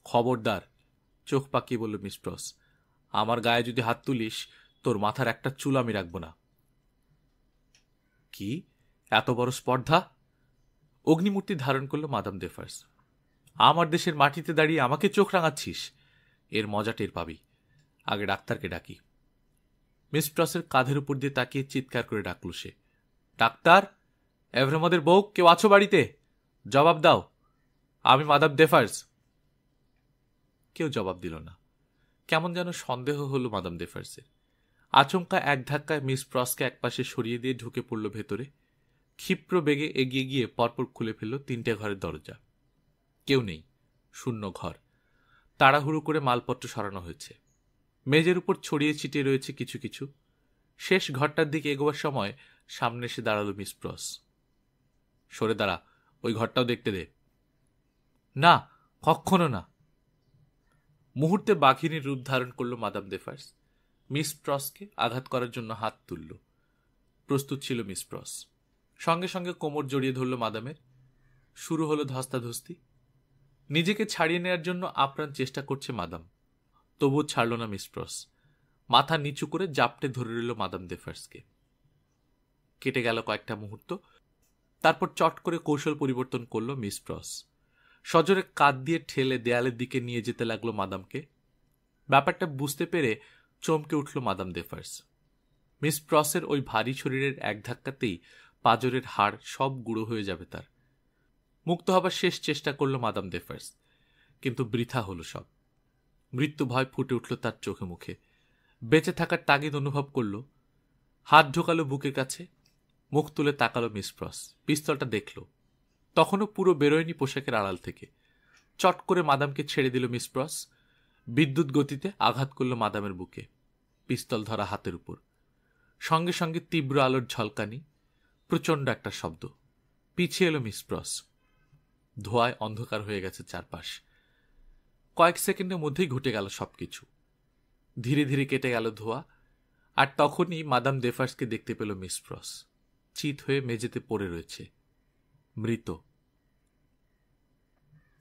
খবরদার, চোখ পাকিয়ে বলল মিস প্রস। আমার গায়ে যদি হাত তুলিস, তোর মাথার একটা চুল আমি রাখব না। কি এত বড় স্পর্ধা? অগ্নিমূর্তি ধারণ করল মাদাম দেফার্স। আমার দেশের মাটিতে দাঁড়িয়ে আমাকে চোখ রাঙাচ্ছিস? এর মজা টের পাবি। আগে ডাক্তারকে ডাকি। মিস প্রসের কাঁধের উপর দিয়ে তাকিয়ে চিৎকার করে ডাকল সে। ডাক্তার, এভরেমোদের বউ, কেউ আছো বাড়িতে? জবাব দাও, আমি মাদাম দেফার্স। কেউ জবাব দিল না। কেমন যেন সন্দেহ হল মাদাম দেফার্সের। আচমকা এক ধাক্কায় মিস প্রসকে একপাশে সরিয়ে দিয়ে ঢুকে পড়ল ভেতরে। ক্ষিপ্র বেগে এগিয়ে গিয়ে পরপর খুলে ফেলল 3টে ঘরের দরজা। কেউ নেই, শূন্য ঘর। তাড়াহুড়ো করে মালপত্র সরানো হয়েছে। মেজের উপর ছড়িয়ে ছিটিয়ে রয়েছে কিছু কিছু। শেষ ঘরটার দিকে এগোবার সময় সামনে এসে দাঁড়ালো মিস প্রস। সরে দাঁড়া, ওই ঘরটাও দেখতে দে। না, কখনো না। মুহূর্তে বাঘিনীর রূপ ধারণ করল মাদাম দেফার্স। মিস প্রসকে আঘাত করার জন্য হাত তুলল। প্রস্তুত ছিল মিস প্রস। সঙ্গে সঙ্গে কোমর জড়িয়ে ধরল মাদামের। শুরু হলো ধস্তাধস্তি। নিজেকে ছাড়িয়ে নেওয়ার জন্য আপ্রাণ চেষ্টা করছে মাদাম। তবুও ছাড়ল না মিস প্রস। মাথা নিচু করে জাপটে ধরে রইল মাদাম দেফার্সকে। কেটে গেল কয়েকটা মুহূর্ত। তারপর চট করে কৌশল পরিবর্তন করল মিস প্রস। সজোরে কাঁধ দিয়ে ঠেলে দেয়ালের দিকে নিয়ে যেতে লাগলো মাদামকে। ব্যাপারটা বুঝতে পেরে চমকে উঠল মাদাম দেফার্স। মিস প্রসের ওই ভারী শরীরের এক ধাক্কাতেই পাঁজরের হাড় সব গুঁড়ো হয়ে যাবে তার। মুক্ত হবার শেষ চেষ্টা করল মাদাম দেফার্স, কিন্তু বৃথা হল সব। মৃত্যু ভয় ফুটে উঠল তার চোখে মুখে। বেঁচে থাকার তাগিদ অনুভব করল। হাত ঢোকালো বুকের কাছে। মুখ তুলে তাকালো মিস প্রস। পিস্তলটা দেখল। তখনও পুরো বেরোয়নি পোশাকের আড়াল থেকে। চট করে মাদামকে ছেড়ে দিল মিস প্রস। বিদ্যুৎ গতিতে আঘাত করল মাদামের বুকে, পিস্তল ধরা হাতের উপর। সঙ্গে সঙ্গে তীব্র আলোর ঝলকানি, প্রচণ্ড একটা শব্দ। পিছিয়ে এলো মিস প্রস। ধোঁয়ায় অন্ধকার হয়ে গেছে চারপাশ। কয়েক সেকেন্ডের মধ্যেই ঘটে গেল সবকিছু। ধীরে ধীরে কেটে গেল ধোঁয়া। আর তখনই মাদাম দেফার্সকে দেখতে পেল মিস প্রস। চিত হয়ে মেঝেতে পড়ে রয়েছে, মৃত।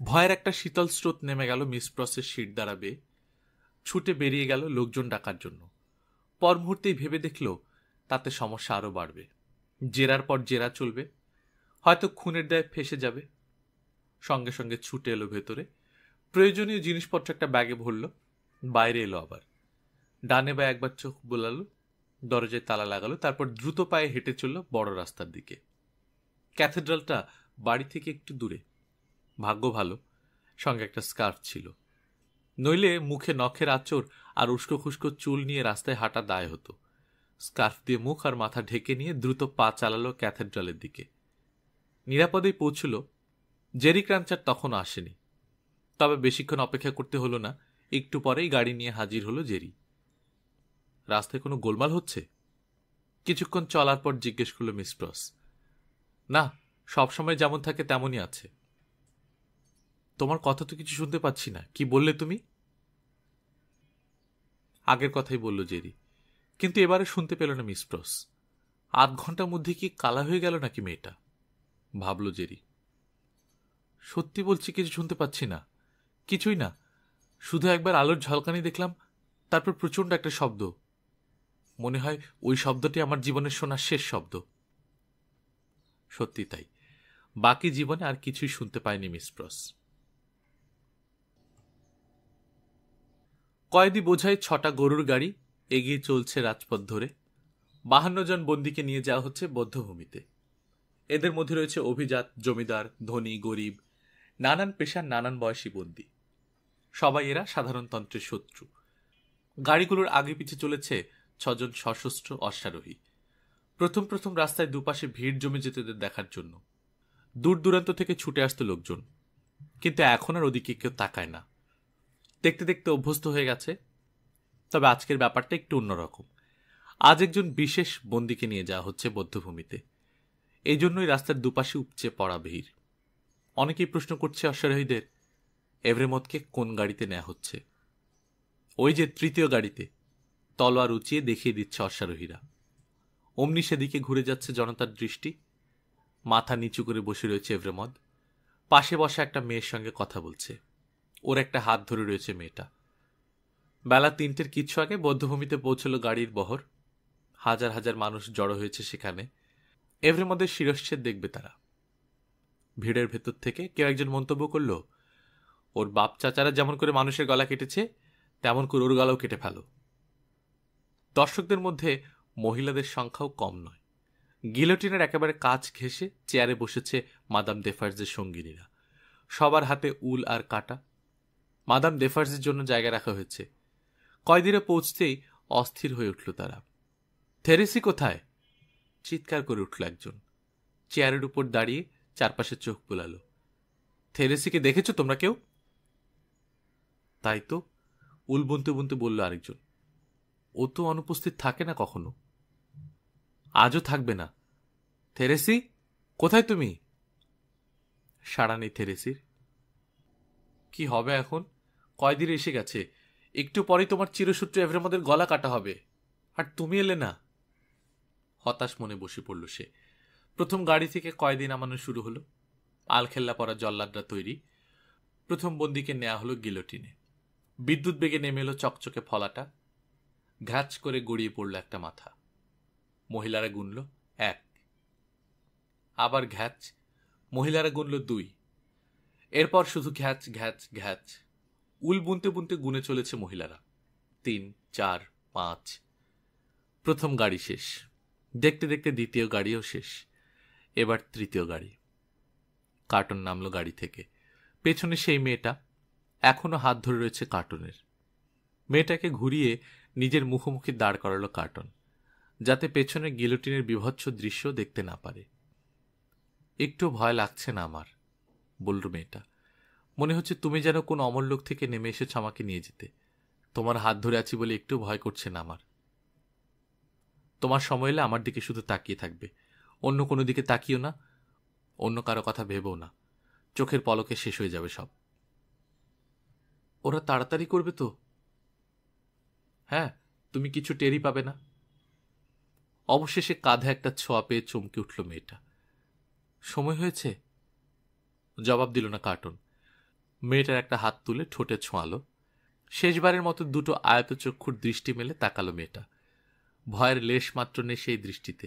ভয়ের একটা শীতল স্রোত নেমে গেল মিস প্রসের শির দ্বারা বেয়ে। ছুটে বেরিয়ে গেল লোকজন ডাকার জন্য। পর মুহূর্তেই ভেবে দেখল তাতে সমস্যা আরও বাড়বে। জেরার পর জেরা চলবে, হয়তো খুনের দায়ে ফেঁসে যাবে। সঙ্গে সঙ্গে ছুটে এলো ভেতরে। প্রয়োজনীয় জিনিসপত্র একটা ব্যাগে ভরল। বাইরে এলো আবার। ডানে বা একবার চোখ বোলালো, দরজায় তালা লাগালো। তারপর দ্রুত পায়ে হেঁটে চলল বড় রাস্তার দিকে। ক্যাথেড্রালটা বাড়ি থেকে একটু দূরে। ভাগ্য ভালো, সঙ্গে একটা স্কার্ফ ছিল। নইলে মুখে নখের আঁচড় আর উস্কো খুস্কো চুল নিয়ে রাস্তায় হাঁটা দায় হতো। স্কার্ফ দিয়ে মুখ আর মাথা ঢেকে নিয়ে দ্রুত পা চালালো ক্যাথেড্রালের দিকে। নিরাপদেই পৌঁছল। জেরি ক্রাঞ্চার তখনও আসেনি। তবে বেশিক্ষণ অপেক্ষা করতে হলো না। একটু পরেই গাড়ি নিয়ে হাজির হলো জেরি। রাস্তায় কোনো গোলমাল হচ্ছে? কিছুক্ষণ চলার পর জিজ্ঞেস করল মিস প্রস। না, সবসময় যেমন থাকে তেমনই আছে। তোমার কথা তো কিছু শুনতে পাচ্ছি না। কি বললে তুমি? আগের কথাই বলল জেরি, কিন্তু এবারে শুনতে পেল না মিস প্রস। আধ ঘন্টার মধ্যে কি কালা হয়ে গেল নাকি মেয়েটা, ভাবল জেরি। সত্যি বলছি, কিছু শুনতে পাচ্ছি না, কিছুই না। শুধু একবার আলোর ঝলকানি দেখলাম, তারপর প্রচণ্ড একটা শব্দ। মনে হয় ওই শব্দটি আমার জীবনের শোনা শেষ শব্দ। সত্যি তাই, বাকি জীবনে আর কিছুই শুনতে পায়নি মিস প্রস। কয়েদি বোঝাই 6টা গরুর গাড়ি এগিয়ে চলছে রাজপথ ধরে। 52 জন বন্দীকে নিয়ে যাওয়া হচ্ছে বধ্যভূমিতে। এদের মধ্যে রয়েছে অভিজাত, জমিদার, ধনী, গরিব, নানান পেশার নানান বয়সী বন্দী। সবাই এরা সাধারণতন্ত্রের শত্রু। গাড়িগুলোর আগে পিছে চলেছে 6 জন সশস্ত্র অশ্বারোহী। প্রথম প্রথম রাস্তায় দুপাশে ভিড় জমে যেত এদের দেখার জন্য। দূর দূরান্ত থেকে ছুটে আসতো লোকজন, কিন্তু এখন আর ওদিকে কেউ তাকায় না। দেখতে দেখতে অভ্যস্ত হয়ে গেছে। তবে আজকের ব্যাপারটা একটু অন্যরকম। আজ একজন বিশেষ বন্দীকে নিয়ে যাওয়া হচ্ছে বধ্যভূমিতে। এই জন্যই রাস্তার দুপাশে উপচে পড়া ভিড়। অনেকেই প্রশ্ন করছে অশ্বারোহীদের, এভরেমতকে কোন গাড়িতে নেওয়া হচ্ছে? ওই যে তৃতীয় গাড়িতে, তলোয়ার উঁচিয়ে দেখিয়ে দিচ্ছে অশ্বারোহীরা। অমনি সেদিকে ঘুরে যাচ্ছে জনতার দৃষ্টি। মাথা নিচু করে বসে রয়েছে এভরেমদ। পাশে বসা একটা মেয়ের সঙ্গে কথা বলছে। ওর একটা হাত ধরে রয়েছে মেয়েটা। বেলা 3টের কিছু আগে বধ্যভূমিতে পৌঁছল গাড়ির বহর। হাজার হাজার মানুষ জড়ো হয়েছে সেখানে। এভরেমদের শিরশ্ছেদ দেখবে তারা। ভিড়ের ভেতর থেকে কেউ একজন মন্তব্য করল, ওর বাপ চাচারা যেমন করে মানুষের গলা কেটেছে, তেমন করে ওর গলাও কেটে ফেলো। দর্শকদের মধ্যে মহিলাদের সংখ্যাও কম নয়। গিলোটিনের একেবারে কাছ ঘেঁষে চেয়ারে বসেছে মাদাম দেফার্সের সঙ্গিনীরা। সবার হাতে উল আর কাটা। মাদাম দেফার্সের জন্য জায়গা রাখা হয়েছে। কয়েদিরা পৌঁছতেই অস্থির হয়ে উঠল তারা। থেরেসি কোথায়? চিৎকার করে উঠল একজন। চেয়ারের উপর দাঁড়িয়ে চারপাশে চোখ বুলালো। থেরেসিকে দেখেছ তোমরা কেউ? তাই তো, উল বুনতে বুনতে বলল আরেকজন। ও তো অনুপস্থিত থাকে না কখনো। আজও থাকবে না। থেরেসি, কোথায় তুমি? সাড়া নেই থেরেসির। কি হবে এখন? কয়দিন এসে গেছে। একটু পরেই তোমার চিরসূত্র এভরেমদের গলা কাটা হবে, আর তুমি এলে না। হতাশ মনে বসে পড়ল সে। প্রথম গাড়ি থেকে কয়দিন নামানো শুরু হলো। আলখেল্লা পরা জল্লাদরা তৈরি। প্রথম বন্দীকে নেওয়া হলো গিলোটিনে। বিদ্যুৎ বেগে নেমে এলো চকচকে ফলাটা। ঘ্যাচ করে গড়িয়ে পড়ল একটা মাথা। মহিলারা গুনল 1, আবার ঘ্যাচ। মহিলারা গুনল 2। এরপর শুধু ঘ্যাচ ঘ্যাচ ঘ্যাচ। উল বুনতে বুনতে গুনে চলেছে মহিলারা। 3, 4, 5। প্রথম গাড়ি শেষ। দেখতে দেখতে দ্বিতীয় গাড়িও শেষ। এবার তৃতীয় গাড়ি। কার্টন নামলো গাড়ি থেকে। পেছনে সেই মেয়েটা এখনো হাত ধরে রয়েছে কার্টনের। মেয়েটাকে ঘুরিয়ে নিজের মুখোমুখি দাঁড় করালো কার্টন, যাতে পেছনে গিলোটিনের বিভৎস দৃশ্য দেখতে না পারে। একটু ভয় লাগছে না আমার, বলল মেয়েটা। মনে হচ্ছে তুমি যেন কোন অমর লোক থেকে নেমে এসেছ আমাকে নিয়ে যেতে। তোমার হাত ধরে আছি বলে একটু ভয় করছে না আমার। তোমার সময় এলে আমার দিকে শুধু তাকিয়ে থাকবে, অন্য কোনো দিকে তাকিও না, অন্য কারো কথা ভেবেও না। চোখের পলকে শেষ হয়ে যাবে সব। ওরা তাড়াতাড়ি করবে তো? হ্যাঁ, তুমি কিছু টেরই পাবে না। অবশেষে কাঁধে একটা ছোঁয়া পেয়ে চমকে উঠল মেয়েটা। সময় হয়েছে? জবাব দিল না কার্টন। মেয়েটার একটা হাত তুলে ঠোঁটে ছোঁয়ালো। শেষবারের মতো দুটো আয়তচক্ষুর দৃষ্টি মেলে তাকালো মেয়েটা। ভয়ের লেশ মাত্র নেই সেই দৃষ্টিতে।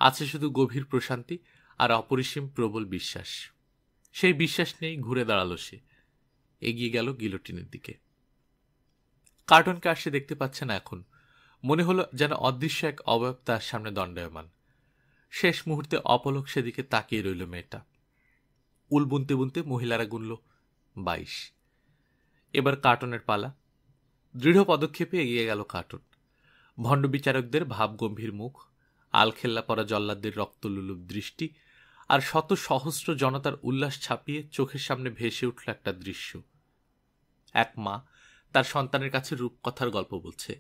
আছে শুধু গভীর প্রশান্তি আর অপরিসীম প্রবল বিশ্বাস। সেই বিশ্বাস নেই ঘুরে দাঁড়ালো সে। এগিয়ে গেল গিলোটিনের দিকে। কার্টনকে আর সে দেখতে পাচ্ছে না এখন। মনে হলো যেন অদৃশ্য এক অবয়ব তার সামনে দণ্ডায়মান। শেষ মুহূর্তে অপলক সেদিকে তাকিয়ে রইল মেয়েটা। উল বুনতে বুনতে মহিলারা গুনল 22। এবার কার্টনের পালা। দৃঢ় পদক্ষেপে এগিয়ে গেল কার্টন। ভণ্ড বিচারকদের ভাবগম্ভীর মুখ, আলখেল্লা পরা জল্লাদদের রক্তলুলুপ দৃষ্টি আর শত সহস্র জনতার উল্লাস ছাপিয়ে চোখের সামনে ভেসে উঠল একটা দৃশ্য। এক মা তার সন্তানের কাছে রূপকথার গল্প বলছে।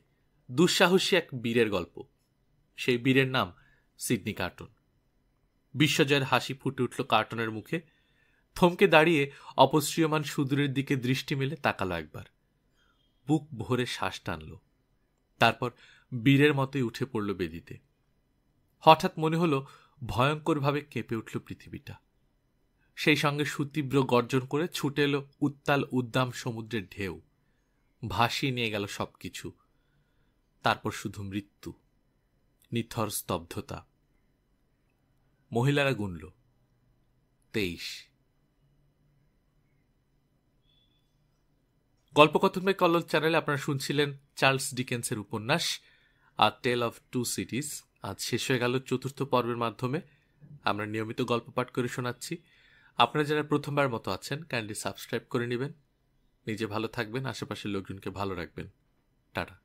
দুঃসাহসী এক বীরের গল্প। সেই বীরের নাম সিডনি কার্টন। বিশ্বজয়ের হাসি ফুটে উঠল কার্টনের মুখে। থমকে দাঁড়িয়ে অপসৃয়মান সুদূরের দিকে দৃষ্টি মেলে তাকালো একবার। বুক ভরে শ্বাস টানল। তারপর বীরের মতোই উঠে পড়ল বেদিতে। হঠাৎ মনে হলো ভয়ঙ্করভাবে কেঁপে উঠল পৃথিবীটা। সেই সঙ্গে সুতীব্র গর্জন করে ছুটে এলো উত্তাল উদ্দাম সমুদ্রের ঢেউ। ভাসিয়ে নিয়ে গেল সবকিছু। তারপর শুধু মৃত্যু, নিথর স্তব্ধতা। মহিলারা গুনল 23। গল্পকথন বাই কল্লোল চ্যানেলে আপনারা শুনছিলেন চার্লস ডিকেন্সের উপন্যাস আ টেল অফ টু সিটিজ। আজ শেষ হয়ে গেল 4র্থ পর্বের মাধ্যমে। আমরা নিয়মিত গল্প পাঠ করে শোনাচ্ছি। আপনারা যারা প্রথমবার মতো আছেন কাইন্ডলি সাবস্ক্রাইব করে নেবেন। নিজে ভালো থাকবেন, আশেপাশের লোকজনকে ভালো রাখবেন। টাটা।